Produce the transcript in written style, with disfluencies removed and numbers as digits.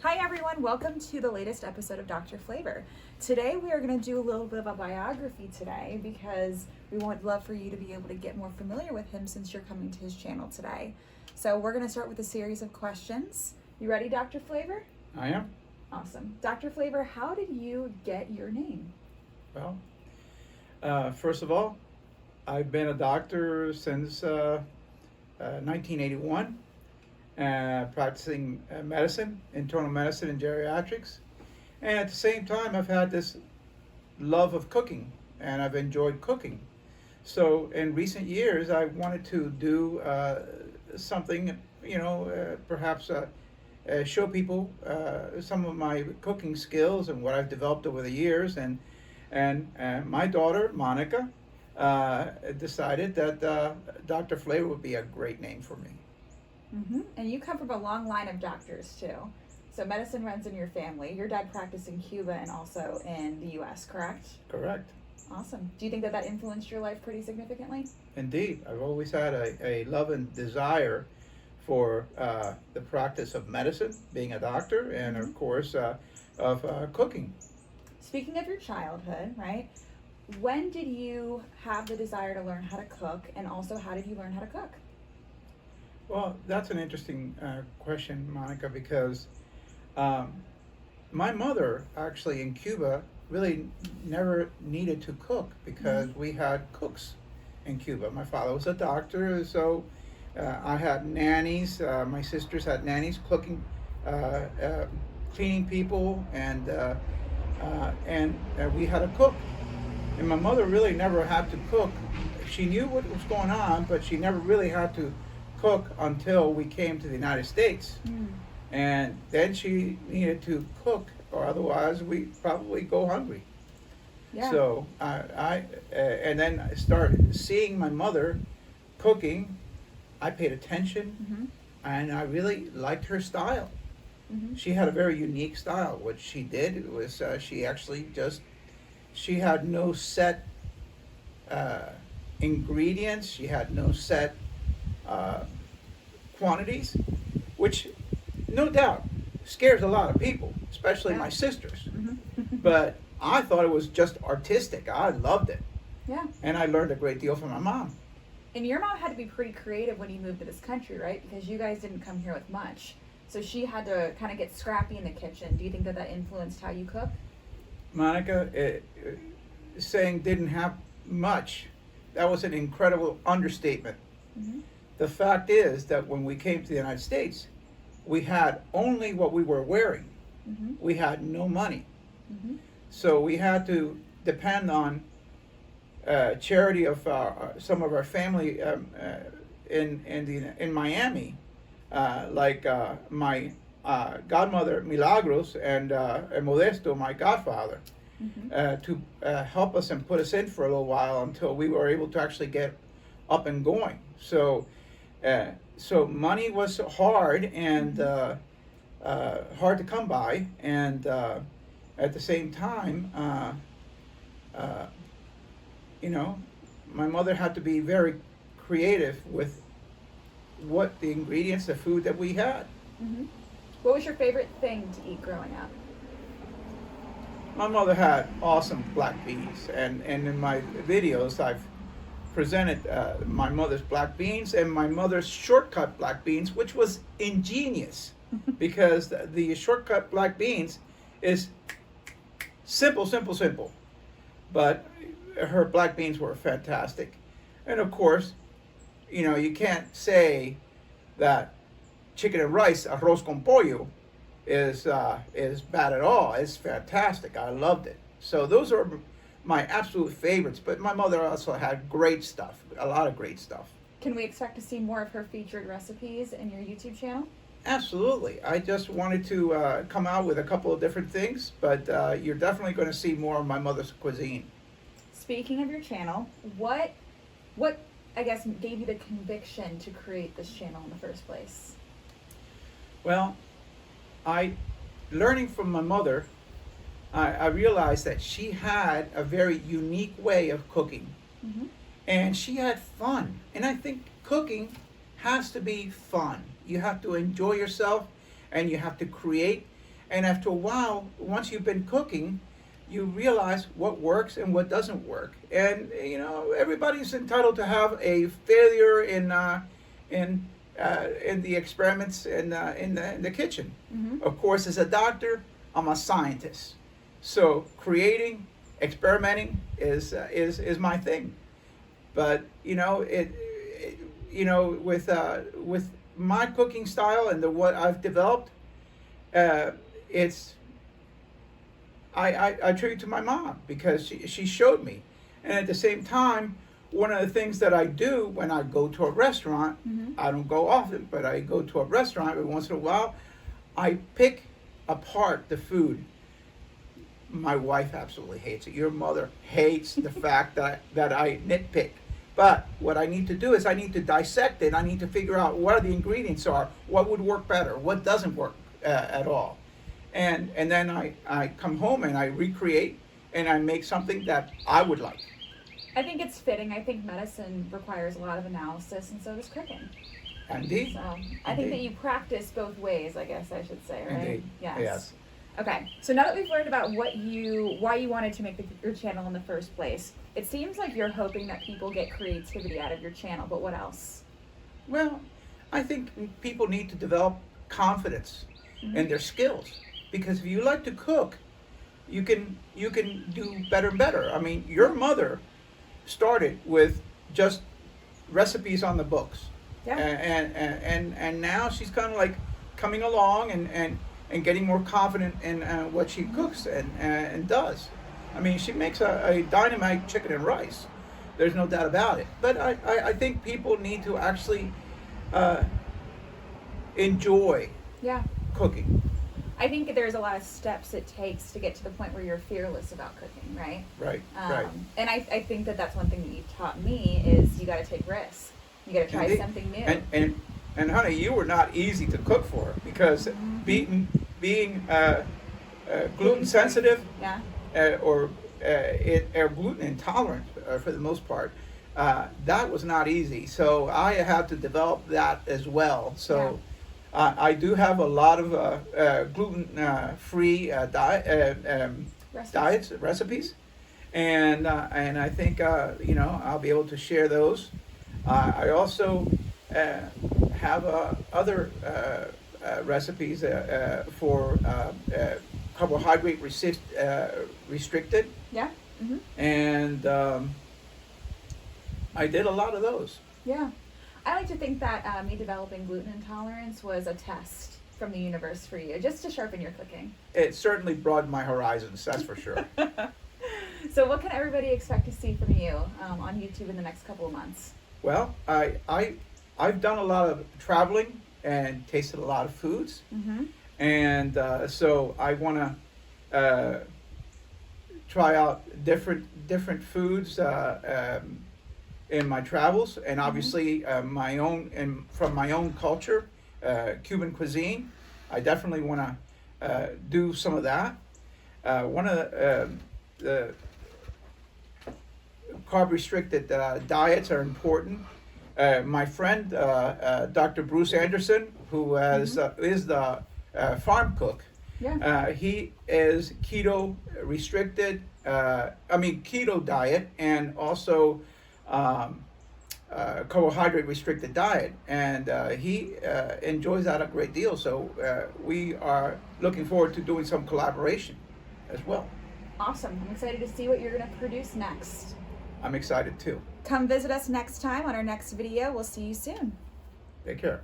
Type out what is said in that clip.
Hi everyone, welcome to the latest episode of Dr. Flavor. Today we are going to do a little bit of a biography today because we would love for you to be able to get more familiar with him since you're coming to his channel today. So we're going to start with a series of questions. You ready, Dr. Flavor? I am. Awesome. Dr. Flavor, how did you get your name? Well, first of all, I've been a doctor since 1981, practicing medicine, internal medicine and geriatrics. And at the same time, I've had this love of cooking, and I've enjoyed cooking. So in recent years, I wanted to do something, perhaps show people some of my cooking skills and what I've developed over the years. And my daughter, Monica, decided that Dr. Flavor would be a great name for me. Mm-hmm. And you come from a long line of doctors too. So medicine runs in your family. Your dad practiced in Cuba and also in the U.S., correct? Correct. Awesome. Do you think that influenced your life pretty significantly? Indeed. I've always had a love and desire for the practice of medicine, being a doctor, and of course of cooking. Speaking of your childhood, right? When did you have the desire to learn how to cook, and also how did you learn how to cook? Well, that's an interesting question, Monica, because my mother actually in Cuba really never needed to cook because we had cooks in Cuba. My father was a doctor, so I had nannies. My sisters had nannies cooking, cleaning people, and we had a cook. And my mother really never had to cook. She knew what was going on, but she never really had to cook until we came to the United States. And then she needed to cook, or otherwise we probably go hungry. Yeah. So and then I started seeing my mother cooking. I paid attention, and I really liked her style. She had a very unique style. What she did was she had no set ingredients. She had no set quantities, which no doubt scares a lot of people, especially my sisters. But I thought it was just artistic. I loved it. Yeah. And I learned a great deal from my mom. And your mom had to be pretty creative when you moved to this country, right? Because you guys didn't come here with much. So she had to kind of get scrappy in the kitchen. Do you think that influenced how you cook? Monica, saying didn't have much, that was an incredible understatement. The fact is that when we came to the United States, we had only what we were wearing. We had no money. So we had to depend on charity of some of our family in Miami, like my godmother Milagros and Modesto, my godfather, to help us and put us in for a little while until we were able to actually get up and going. So money was hard and hard to come by, and at the same time, my mother had to be very creative with what the ingredients, the food that we had. What was your favorite thing to eat growing up? My mother had awesome black beans, and in my videos I've presented my mother's black beans and my mother's shortcut black beans, which was ingenious because the shortcut black beans is simple, but her black beans were fantastic. And of course, you can't say that chicken and rice, arroz con pollo, is bad at all. It's fantastic. I loved it. So those are my absolute favorites. But my mother also had great stuff, a lot of great stuff. Can we expect to see more of her featured recipes in your YouTube channel? Absolutely. I just wanted to come out with a couple of different things, but you're definitely going to see more of my mother's cuisine. Speaking of your channel, what I guess gave you the conviction to create this channel in the first place? Well, learning from my mother, I realized that she had a very unique way of cooking. And she had fun. And I think cooking has to be fun. You have to enjoy yourself, and you have to create, And after a while, once you've been cooking, you realize what works and what doesn't work. And you know, everybody's entitled to have a failure in the experiments in the kitchen. Mm-hmm. Of course, as a doctor, I'm a scientist, so creating, experimenting is my thing. But you know, with my cooking style and what I've developed, it's I attribute to my mom because she showed me, and at the same time, one of the things that I do when I go to a restaurant, Mm-hmm. I don't go often, but I go to a restaurant every once in a while, I pick apart the food. My wife absolutely hates it. Your mother hates the fact that I nitpick. But what I need to do is I need to dissect it. I need to figure out what the ingredients are, what would work better, what doesn't work at all. And then I come home and I recreate and I make something that I would like. I think it's fitting. I think medicine requires a lot of analysis, and so does cooking. Indeed. So I think that you practice both ways, I guess I should say, right? Indeed. Yes. Okay, so now that we've learned about why you wanted to make your channel in the first place, it seems like you're hoping that people get creativity out of your channel, but what else? Well, I think people need to develop confidence in their skills, because if you like to cook, you can do better and better. I mean, your mother started with just recipes on the books, Yeah. and now she's kind of like coming along and getting more confident in what she cooks and does. I mean, she makes a dynamite chicken and rice. There's no doubt about it. But I think people need to actually enjoy Yeah. cooking. I think there's a lot of steps it takes to get to the point where you're fearless about cooking, right? Right, right. And I think that that's one thing that you've taught me is you got to take risks. You got to try Indeed. something new. And honey, you were not easy to cook for because being gluten sensitive Yeah. or gluten intolerant for the most part, that was not easy. So I had to develop that as well. So I do have a lot of gluten-free recipes, and I think I'll be able to share those. I also have other recipes for carbohydrate restricted, Yeah. Mm-hmm. and I did a lot of those. Yeah. I like to think that me developing gluten intolerance was a test from the universe for you, just to sharpen your cooking. It certainly broadened my horizons, that's for sure. So what can everybody expect to see from you on YouTube in the next couple of months? Well, I've done a lot of traveling and tasted a lot of foods, Mm-hmm. and so I want to try out different foods in my travels, and obviously my own and from my own culture, Cuban cuisine. I definitely want to do some of that. One of the carb restricted diets are important. My friend Dr. Bruce Anderson, who is the farm cook, Yeah. he is keto restricted. Keto diet, and also carbohydrate restricted diet, and he enjoys that a great deal. So we are looking forward to doing some collaboration as well. Awesome. I'm excited to see what you're going to produce next. I'm excited too. Come visit us next time on our next video. We'll see you soon. Take care.